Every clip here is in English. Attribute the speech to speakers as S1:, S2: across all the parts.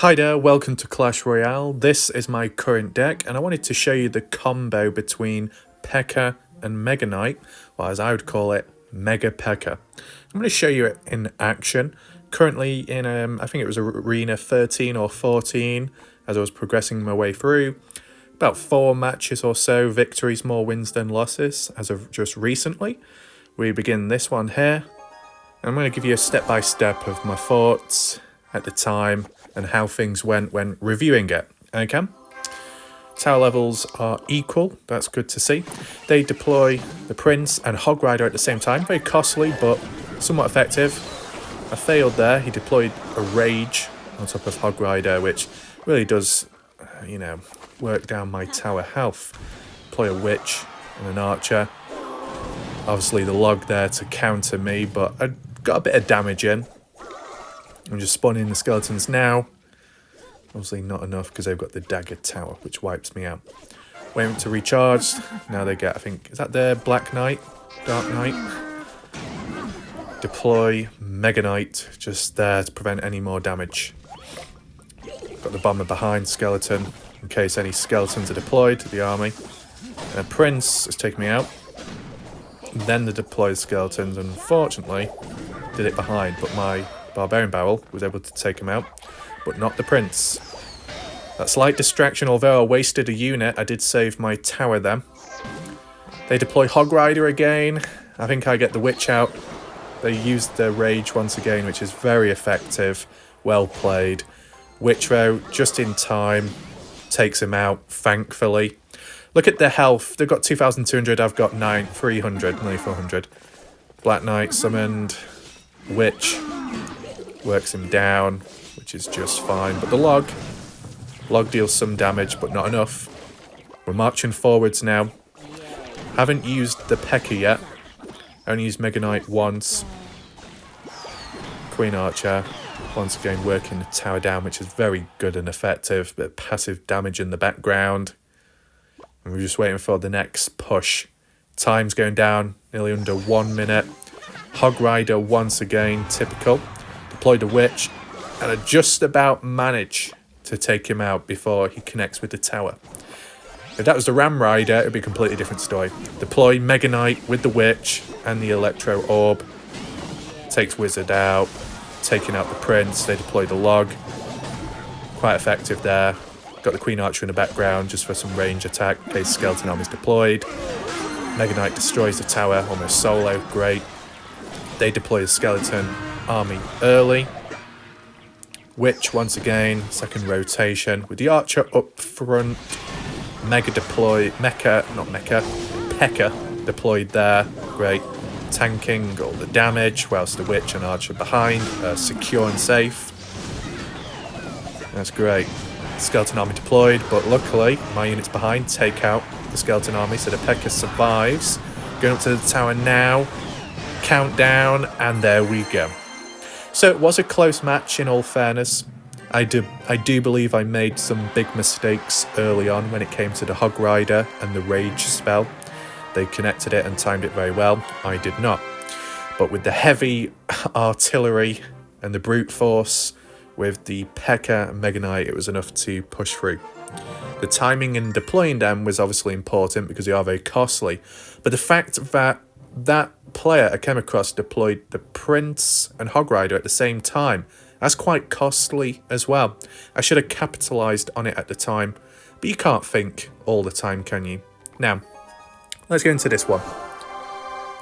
S1: Hi there, welcome to Clash Royale. This is my current deck and I wanted to show you the combo between Pekka and Mega Knight, or as I would call it, Mega Pekka. I'm going to show you it in action. Currently in, I think it was Arena 13 or 14 as I was progressing my way through. About 4 matches or so, victories, more wins than losses as of just recently. We begin this one here. I'm going to give you a step-by-step of my thoughts at the time and how things went when reviewing it. Okay? Tower levels are equal, that's good to see. They deploy the Prince and Hog Rider at the same time. Very costly, but somewhat effective. I failed there. He deployed a Rage on top of Hog Rider, which really does, work down my tower health. Deploy a Witch and an Archer. Obviously the log there to counter me, but I got a bit of damage in. I'm just spawning the skeletons now. Obviously not enough because they've got the dagger tower, which wipes me out. Waiting to recharge. Now they get, I think, is that their Black Knight? Dark Knight? Deploy Mega Knight just there to prevent any more damage. Got the bomber behind skeleton in case any skeletons are deployed to the army. And a Prince has taken me out. Then the deployed skeletons, unfortunately, did it behind, but my Barbarian Barrel was able to take him out, but not the Prince. That slight distraction, although I wasted a unit, I did save my tower then. They deploy Hog Rider again. I think I get the Witch out. They used their Rage once again, which is very effective. Well played. Witch Row, just in time, takes him out, thankfully. Look at their health. They've got 2,200, I've got 300, nearly 400. Black Knight summoned. Witch works him down, which is just fine. But the log deals some damage, but not enough. We're marching forwards now. Haven't used the Pekka yet. Only used Mega Knight once. Queen Archer, once again working the tower down, which is very good and effective. Bit of passive damage in the background. And we're just waiting for the next push. Time's going down, nearly under 1 minute. Hog Rider once again, typical. Deployed a Witch, and I just about manage to take him out before he connects with the tower. If that was the Ram Rider, it would be a completely different story. Deploy Mega Knight with the Witch and the Electro Orb. Takes Wizard out, taking out the Prince. They deploy the log. Quite effective there. Got the Queen Archer in the background just for some range attack in case Skeleton Army is deployed. Mega Knight destroys the tower almost solo. Great. They deploy the Skeleton Army early. Witch once again, second rotation with the Archer up front. Pekka deployed there. Great. Tanking all the damage whilst the Witch and Archer behind secure and safe. That's great. Skeleton Army deployed, but luckily my units behind take out the Skeleton Army, so the Pekka survives. Going up to the tower now. Countdown, and there we go. So it was a close match in all fairness. I do believe I made some big mistakes early on when it came to the Hog Rider and the Rage spell. They connected it and timed it very well. I did not. But with the heavy artillery and the brute force with the Pekka and Mega Knight, it was enough to push through. The timing in deploying them was obviously important because they are very costly. But the fact that that player I came across deployed the Prince and Hog Rider at the same time, that's quite costly as well. I should have capitalised on it at the time, but you can't think all the time, can you? Now, let's go into this one.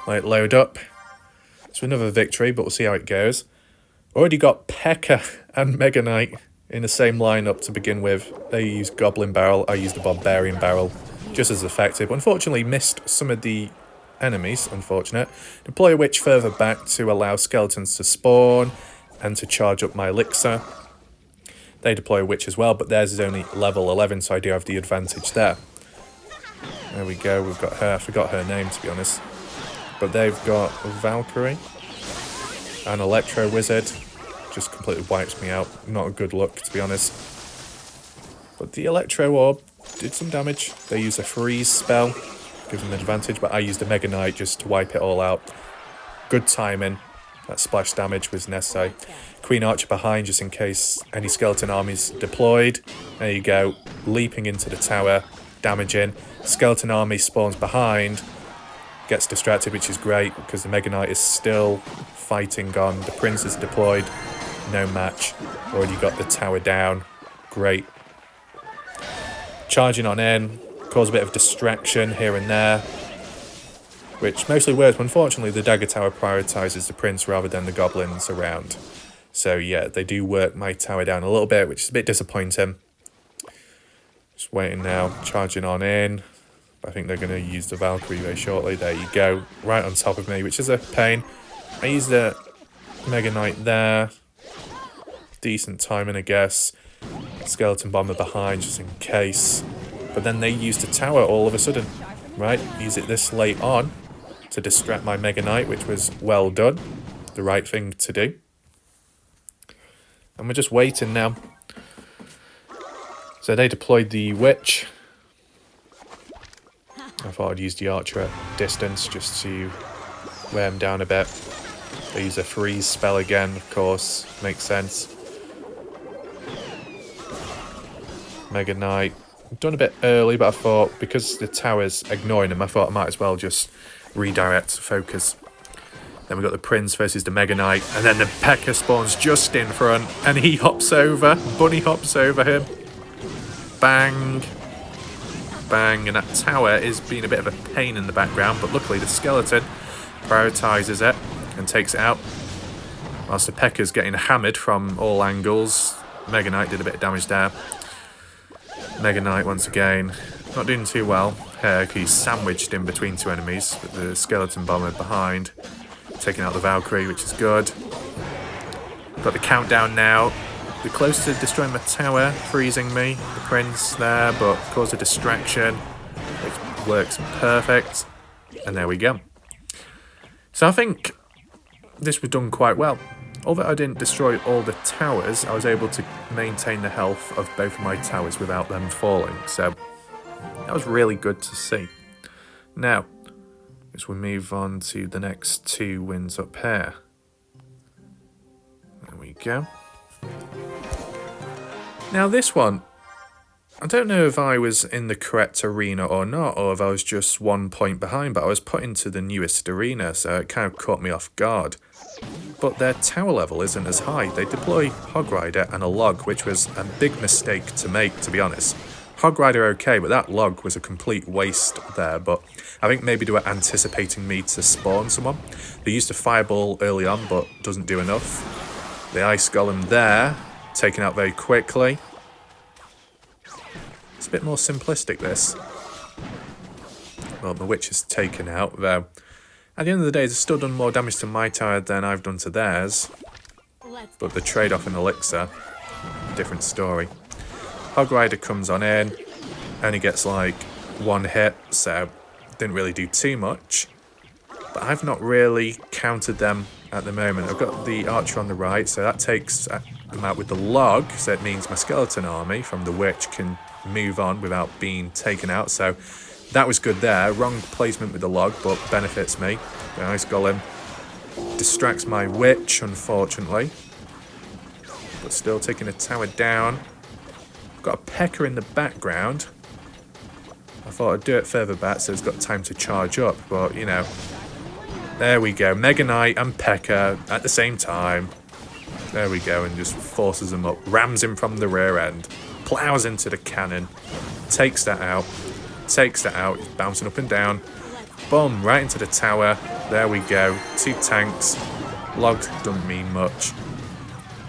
S1: Let it load up. It's another victory, but we'll see how it goes. Already got Pekka and Mega Knight in the same lineup to begin with. They used Goblin Barrel, I used the Barbarian Barrel, just as effective. Unfortunately, missed some of the enemies, unfortunate. Deploy a Witch further back to allow skeletons to spawn and to charge up my elixir. They deploy a Witch as well, but theirs is only level 11, so I do have the advantage there. There we go, we've got her. I forgot her name, to be honest. But they've got Valkyrie and Electro Wizard. Just completely wipes me out. Not a good look, to be honest. But the Electro Orb did some damage. They use a freeze spell, gives them an advantage, but I used a Mega Knight just to wipe it all out. Good timing. That splash damage was necessary. Queen Archer behind just in case any skeleton armies deployed. There you go. Leaping into the tower, damaging. Skeleton army spawns behind. Gets distracted, which is great because the Mega Knight is still fighting on. The Prince is deployed. No match. Already got the tower down. Great. Charging on in. Cause a bit of distraction here and there, which mostly works, but unfortunately the Dagger Tower prioritises the Prince rather than the goblins around. So yeah, they do work my tower down a little bit, which is a bit disappointing. Just waiting now, charging on in. I think they're going to use the Valkyrie very shortly. There you go, right on top of me, which is a pain. I used the Mega Knight there. Decent timing, I guess. Skeleton Bomber behind, just in case. But then they used the tower all of a sudden, right? Use it this late on to distract my Mega Knight, which was well done. The right thing to do. And we're just waiting now. So they deployed the Witch. I thought I'd use the Archer at distance just to wear him down a bit. They use a freeze spell again, of course. Makes sense. Mega Knight. Done a bit early, but I thought because the tower's ignoring him, I thought I might as well just redirect focus. Then we got the Prince versus the Mega Knight, and then the Pekka spawns just in front, and he hops over, bunny hops over him. Bang. Bang, and that tower is being a bit of a pain in the background, but luckily the skeleton prioritises it and takes it out. Whilst the Pekka's getting hammered from all angles, Mega Knight did a bit of damage there. Mega Knight once again, not doing too well here, he's sandwiched in between two enemies, with the skeleton bomber behind, taking out the Valkyrie, which is good. Got the countdown now, the closer to destroying my tower, freezing me, the Prince there, but caused a distraction, which works perfect, and there we go. So I think this was done quite well. Although I didn't destroy all the towers, I was able to maintain the health of both of my towers without them falling. So that was really good to see. Now, as we move on to the next two wins up here. There we go. Now this one, I don't know if I was in the correct arena or not, or if I was just 1 point behind, but I was put into the newest arena, so it kind of caught me off guard. But their tower level isn't as high. They deploy Hog Rider and a log, which was a big mistake to make, to be honest. Hog Rider okay, but that log was a complete waste there. But I think maybe they were anticipating me to spawn someone. They used a fireball early on, but doesn't do enough. The Ice Golem there, taken out very quickly. It's a bit more simplistic, this. Well, the Witch is taken out, though. At the end of the day, it's still done more damage to my tower than I've done to theirs. But the trade-off in Elixir, different story. Hog Rider comes on in, only gets like one hit, so didn't really do too much. But I've not really countered them at the moment. I've got the Archer on the right, so that takes them out with the log, so it means my skeleton army from the Witch can move on without being taken out, so that was good there. Wrong placement with the log, but benefits me. The Ice Golem distracts my Witch, unfortunately. But still taking a tower down. I've got a Pekka in the background. I thought I'd do it further back so it's got time to charge up, but, you know. There we go. Mega Knight and Pekka at the same time. There we go, and just forces him up. Rams him from the rear end. Plows into the cannon. Takes that out. Takes that out, bouncing up and down. Boom, right into the tower. There we go. 2 tanks. Logs don't mean much.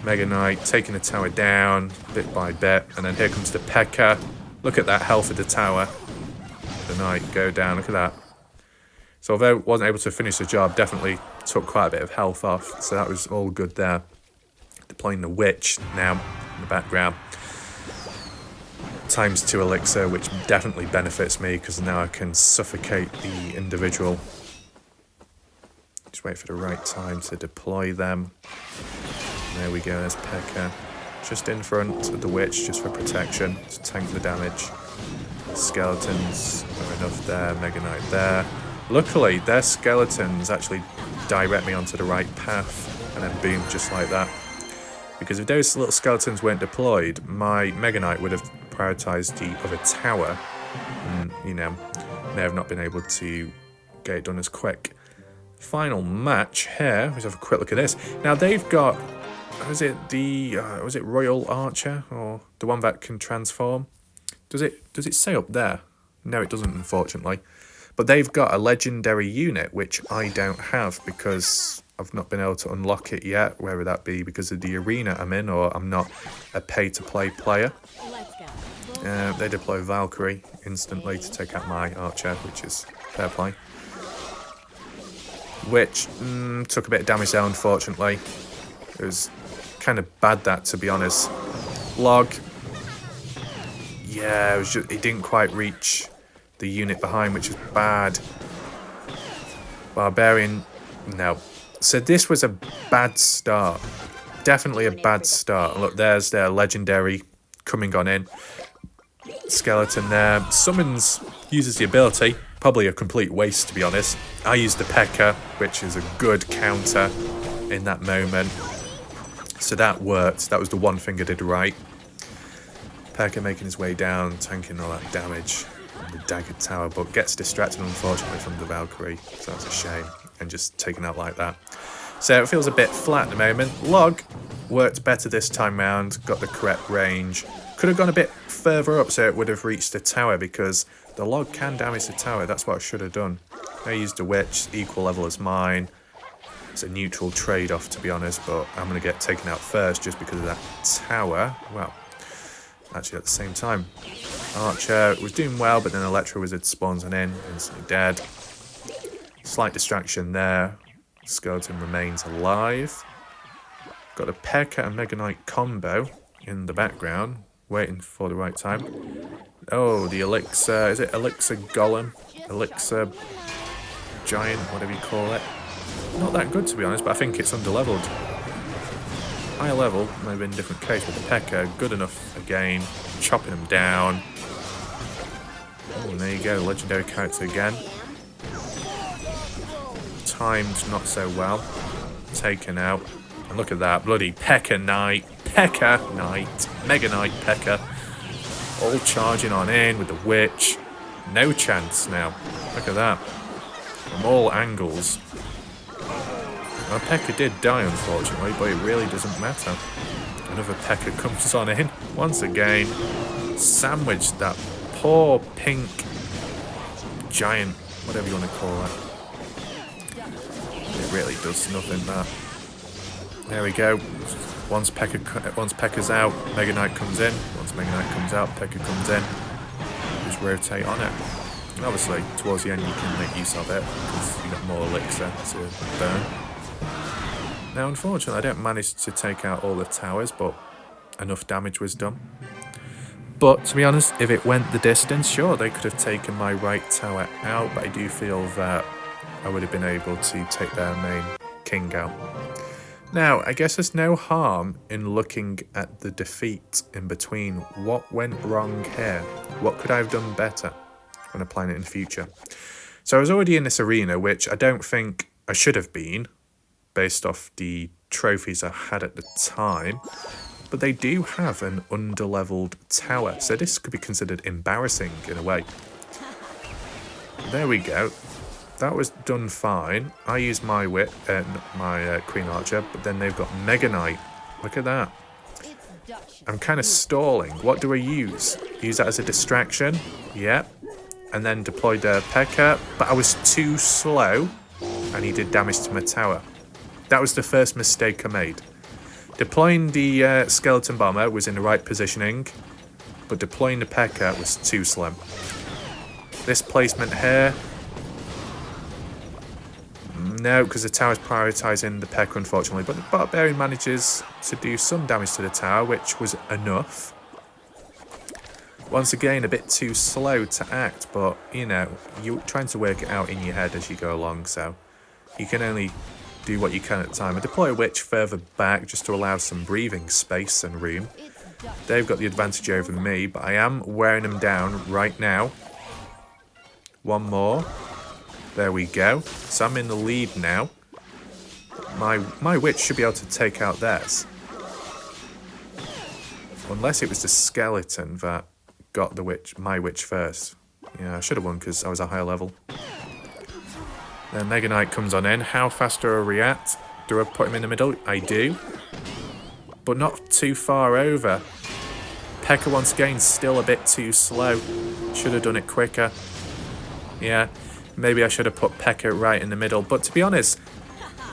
S1: Mega Knight taking the tower down bit by bit. And then here comes the Pekka. Look at that health of the tower. The Knight go down, look at that. So although wasn't able to finish the job, definitely took quite a bit of health off. So that was all good there. Deploying the Witch now in the background. ×2 elixir, which definitely benefits me because now I can suffocate the individual. Just wait for the right time to deploy them. There we go, there's Pekka. Just in front of the Witch, just for protection, to tank the damage. Skeletons are enough there, Mega Knight there. Luckily, their skeletons actually direct me onto the right path. and then boom, just like that. Because if those little skeletons weren't deployed, my Mega Knight would have prioritised the other tower, and, you know, may have not been able to get it done as quick. Final match here. Let's have a quick look at this. Now they've got, was it Royal Archer, or the one that can transform? Does it say up there? No, it doesn't, unfortunately. But they've got a legendary unit, which I don't have because I've not been able to unlock it yet, whether that be because of the arena I'm in or I'm not a pay-to-play player. They deploy Valkyrie instantly to take out my archer, which is fair play. Which took a bit of damage there, unfortunately. It was kind of bad, that, to be honest. Log. Yeah, it didn't quite reach the unit behind, which is bad. Barbarian, no. So this was a bad start. Definitely a bad start. Look, there's their legendary coming on in. Skeleton there. Summons, uses the ability. Probably a complete waste, to be honest. I used the Pekka, which is a good counter in that moment. So that worked. That was the one thing I did right. Pekka making his way down, tanking all that damage. The dagger tower, but gets distracted, unfortunately, from the Valkyrie. So that's a shame. And just taken out like that. So it feels a bit flat at the moment. Log worked better this time round. Got the correct range. Could have gone a bit further up so it would have reached the tower, because the log can damage the tower. That's what I should have done. I used a witch, equal level as mine. It's a neutral trade-off, to be honest, but I'm going to get taken out first just because of that tower. Well, actually at the same time. Archer was doing well, but then Electro Wizard spawns on in, instantly dead. Slight distraction there. Skeleton remains alive. Got a Pekka and Mega Knight combo in the background, waiting for the right time. Oh, the Elixir, is it Elixir Golem? Elixir Giant, whatever you call it. Not that good, to be honest, but I think it's under-leveled. Higher level, might have been a different case, but the Pekka, good enough again, chopping them down. Oh, and there you go, legendary character again. Timed not so well. Taken out. And look at that, bloody Pekka Knight, Mega Knight Pekka. All charging on in with the witch. No chance now. Look at that. From all angles. Now, Pekka did die, unfortunately, but it really doesn't matter. Another Pekka comes on in. Once again, sandwiched that poor pink giant, whatever you want to call it. It really does nothing, that. There we go. Once Pekka's out, Mega Knight comes in. Once Mega Knight comes out, Pekka comes in. Just rotate on it. And obviously, towards the end, you can make use of it because you've got more elixir to burn. Now, unfortunately, I don't manage to take out all the towers, but enough damage was done. But, to be honest, if it went the distance, sure, they could have taken my right tower out, but I do feel that I would have been able to take their main king out. Now, I guess there's no harm in looking at the defeat in between. What went wrong here? What could I have done better when applying it in the future? So I was already in this arena, which I don't think I should have been, based off the trophies I had at the time. But they do have an under-leveled tower, so this could be considered embarrassing in a way. There we go. That was done fine. I used my Queen Archer, but then they've got Mega Knight. Look at that. I'm kind of stalling. What do I use? Use that as a distraction? Yep. And then deploy the Pekka, but I was too slow, and he did damage to my tower. That was the first mistake I made. Deploying the Skeleton Bomber was in the right positioning, but deploying the Pekka was too slow. This placement here, no, because the tower's prioritising the Pekka, unfortunately. But the Barbarian manages to do some damage to the tower, which was enough. Once again, a bit too slow to act, but, you know, you're trying to work it out in your head as you go along, so you can only do what you can at the time. I deploy a Witch further back just to allow some breathing space and room. They've got the advantage over me, but I am wearing them down right now. One more. There we go. So I'm in the lead now. My witch should be able to take out theirs. Unless it was the skeleton that got my witch first. Yeah, I should have won because I was a higher level. Then Mega Knight comes on in. How fast do I react? Do I put him in the middle? I do. But not too far over. Pekka once again still a bit too slow. Should have done it quicker. Yeah, maybe I should have put Pekka right in the middle. But to be honest,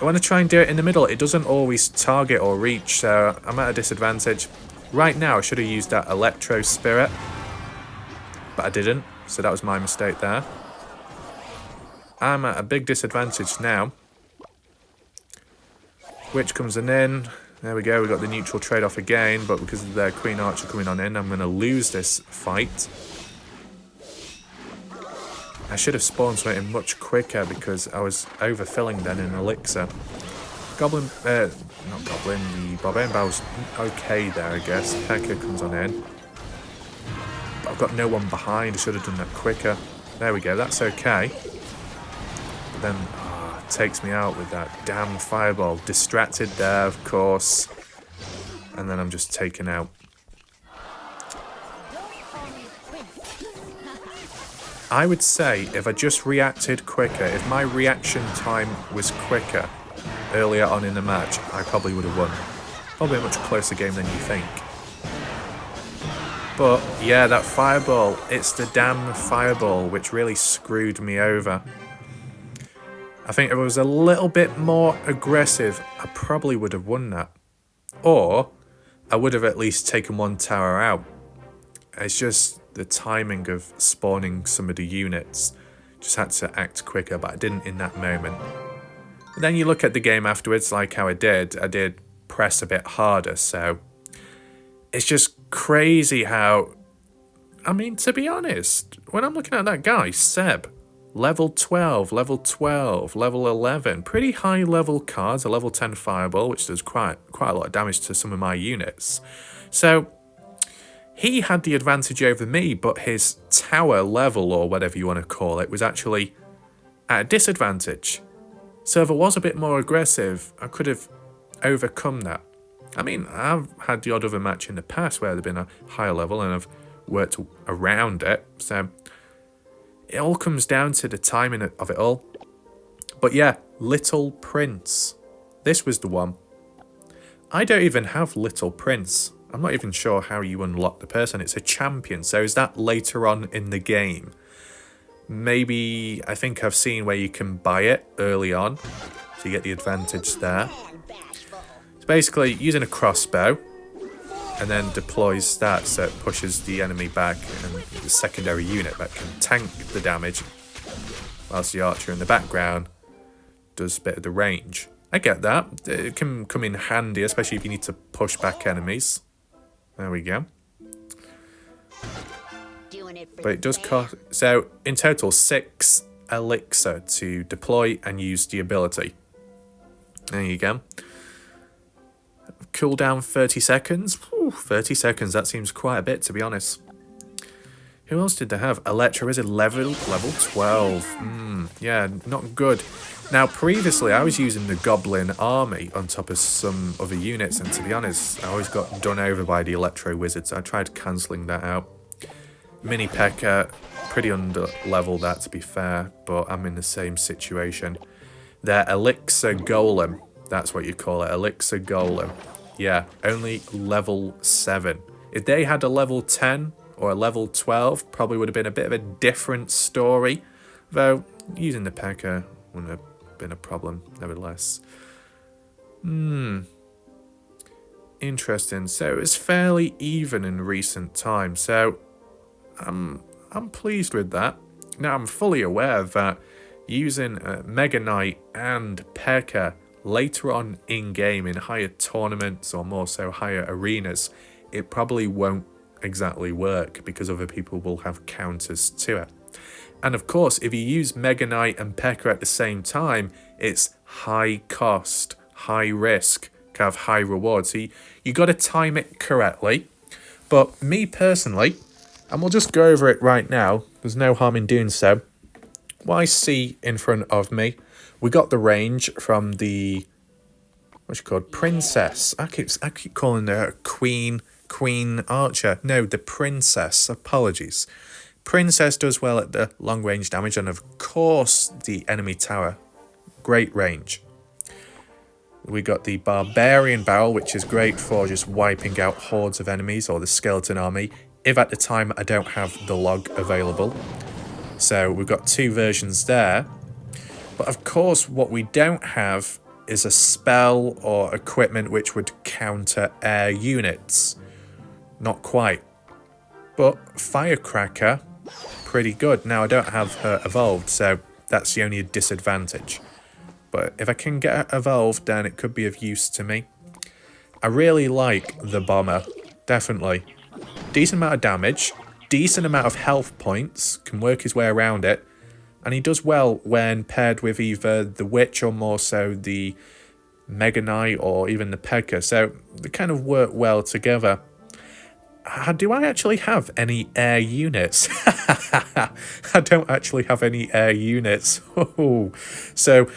S1: when I try and do it in the middle, it doesn't always target or reach. So I'm at a disadvantage. Right now, I should have used that Electro Spirit. But I didn't. So that was my mistake there. I'm at a big disadvantage now. Witch comes in. There we go. We got the neutral trade-off again. But because of their Queen Archer coming on in, I'm going to lose this fight. I should have spawned something much quicker because I was overfilling then in Elixir. Not Goblin, the Barbarian Bow's okay there, I guess. Pekka comes on in. But I've got no one behind. I should have done that quicker. There we go, that's okay. But then, it takes me out with that damn fireball. Distracted there, of course. And then I'm just taken out. I would say if I just reacted quicker, if my reaction time was quicker earlier on in the match, I probably would have won. Probably a much closer game than you think. But yeah, that fireball, it's the damn fireball which really screwed me over. I think if I was a little bit more aggressive, I probably would have won that. Or I would have at least taken one tower out. It's just the timing of spawning some of the units. Just had to act quicker, but I didn't in that moment. But then you look at the game afterwards, like how I did press a bit harder, so it's just crazy how, I mean, to be honest, when I'm looking at that guy, Seb, level 12, level 11, pretty high level cards, a level 10 fireball, which does quite a lot of damage to some of my units. So he had the advantage over me, but his tower level, or whatever you want to call it, was actually at a disadvantage. So if I was a bit more aggressive, I could have overcome that. I mean, I've had the odd other match in the past where they've been a higher level and I've worked around it. So it all comes down to the timing of it all. But yeah, Little Prince. This was the one. I don't even have Little Prince. I'm not even sure how you unlock the person. It's a champion, so is that later on in the game? Maybe, I think I've seen where you can buy it early on, so you get the advantage there. It's basically using a crossbow, and then deploys that so it pushes the enemy back, and the secondary unit that can tank the damage, whilst the archer in the background does a bit of the range. I get that. It can come in handy, especially if you need to push back enemies. There we go. But it does cost, so in total 6 elixir to deploy and use the ability. There you go. Cooldown 30 seconds. Ooh, 30 seconds, that seems quite a bit to be honest. Who else did they have? Electra is level 12. Yeah, not good. Now, previously, I was using the Goblin Army on top of some other units, and to be honest, I always got done over by the Electro Wizards. I tried cancelling that out. Mini Pekka, pretty under-leveled that, to be fair, but I'm in the same situation. Their Elixir Golem, that's what you call it, Elixir Golem. Yeah, only level 7. If they had a level 10 or a level 12, probably would have been a bit of a different story, though using the Pekka wouldn't have been a problem nevertheless. Interesting. So it's fairly even in recent times, so I'm pleased with that. Now I'm fully aware that using Mega Knight and Pekka later on in game in higher tournaments, or more so higher arenas, it probably won't exactly work because other people will have counters to it. And of course, if you use Mega Knight and Pekka at the same time, it's high cost, high risk, kind of high reward. So you got to time it correctly. But me personally, and we'll just go over it right now, there's no harm in doing so. What I see in front of me, we got the range from the What's she called? Princess. I keep calling her Queen Archer. No, the Princess. Apologies. Princess does well at the long range damage, and of course the enemy tower. Great range. We got the Barbarian Barrel, which is great for just wiping out hordes of enemies or the skeleton army, if at the time I don't have the log available. So we've got two versions there. But of course what we don't have is a spell or equipment which would counter air units. Not quite. But Firecracker, pretty good. Now I don't have her evolved, so that's the only disadvantage. But if I can get her evolved, then it could be of use to me. I really like the Bomber, definitely. Decent amount of damage, decent amount of health points, can work his way around it. And he does well when paired with either the Witch or more so the Mega Knight or even the Pekka. So they kind of work well together. Do I actually have any air units? I don't actually have any air units. So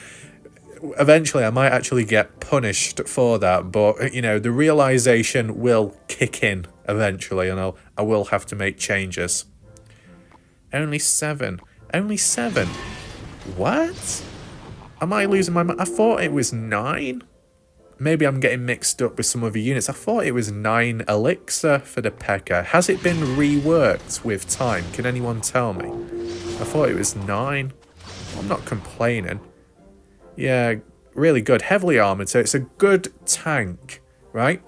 S1: eventually I might actually get punished for that. But, you know, the realization will kick in eventually and I will have to make changes. Only 7. Only 7? What? Am I losing my mind? I thought it was 9. Maybe I'm getting mixed up with some other units. I thought it was 9 elixir for the Pekka. Has it been reworked with time? Can anyone tell me? I thought it was 9. I'm not complaining. Yeah, really good. Heavily armoured, so it's a good tank, right?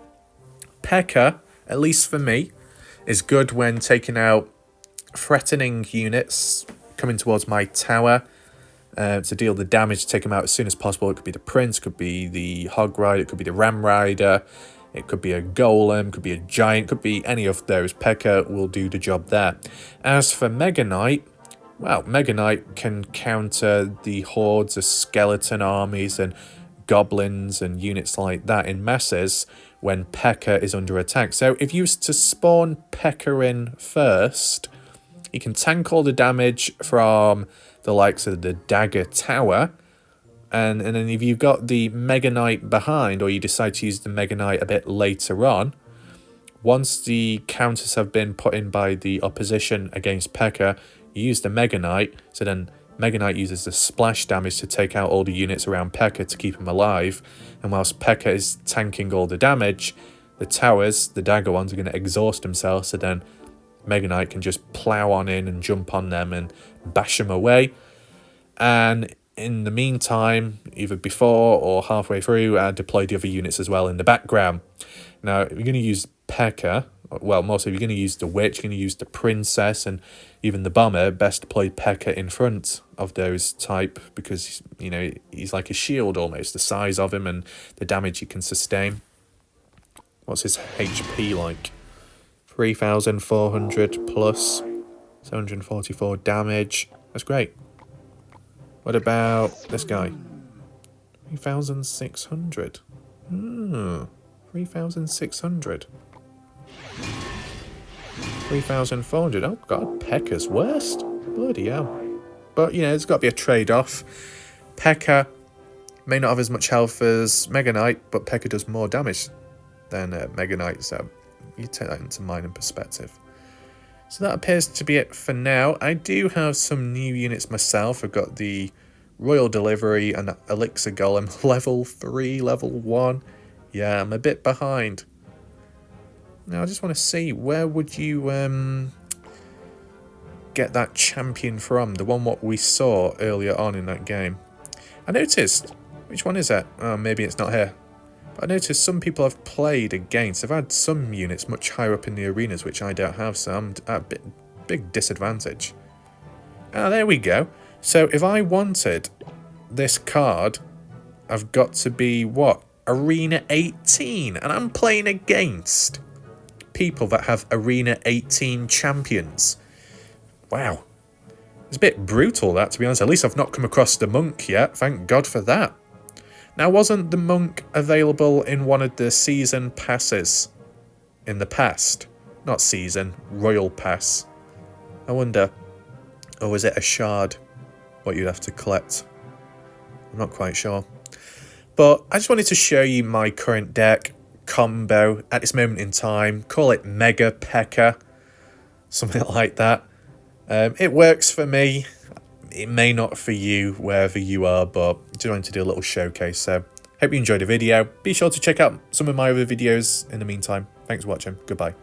S1: Pekka, at least for me, is good when taking out threatening units coming towards my tower to deal the damage, to take them out as soon as possible. It could be the Prince, could be the Hog Rider, it could be the Ram Rider, it could be a Golem, could be a Giant, could be any of those. Pekka will do the job there. As for Mega Knight, well, Mega Knight can counter the hordes of skeleton armies and goblins and units like that in masses when Pekka is under attack. So if you was to spawn Pekka in first, he can tank all the damage from the likes of the Dagger Tower. And then if you've got the Mega Knight behind, or you decide to use the Mega Knight a bit later on, once the counters have been put in by the opposition against Pekka, you use the Mega Knight. So then Mega Knight uses the splash damage to take out all the units around Pekka to keep him alive. And whilst Pekka is tanking all the damage, the towers, the Dagger ones, are going to exhaust themselves. So then Mega Knight can just plow on in and jump on them and bash them away. And in the meantime, either before or halfway through, deploy the other units as well in the background. Now, if you're going to use Pekka, well, mostly if you're going to use the Witch, you're going to use the Princess and even the Bomber, best deploy Pekka in front of those type because, you know, he's like a shield almost, the size of him and the damage he can sustain. What's his HP like? 3,400 plus 744 damage. That's great. What about this guy? 3,600. 3,600. 3,400. Oh god, Pekka's worst. Bloody hell. But, you know, there's got to be a trade-off. Pekka may not have as much health as Mega Knight, but Pekka does more damage than Mega Knight, so you take that into mind in perspective. So that appears to be it for now. I do have some new units myself. I've got the Royal Delivery and Elixir Golem level 3, level 1. Yeah, I'm a bit behind. Now I just want to see, where would you get that champion from? The one what we saw earlier on in that game. I noticed, which one is that? Oh, maybe it's not here. But I noticed some people I've played against have had some units much higher up in the arenas, which I don't have, so I'm at a big disadvantage. Ah, there we go. So if I wanted this card, I've got to be, what, Arena 18? And I'm playing against people that have Arena 18 champions. Wow. It's a bit brutal, that, to be honest. At least I've not come across the Monk yet. Thank God for that. Now, wasn't the Monk available in one of the season passes in the past? Not season, Royal Pass. I wonder, or was it a shard, what you'd have to collect? I'm not quite sure. But I just wanted to show you my current deck combo at this moment in time. Call it Mega Pekka, something like that. It works for me. It may not for you, wherever you are, but I just wanted to do a little showcase. So hope you enjoyed the video. Be sure to check out some of my other videos in the meantime. Thanks for watching. Goodbye.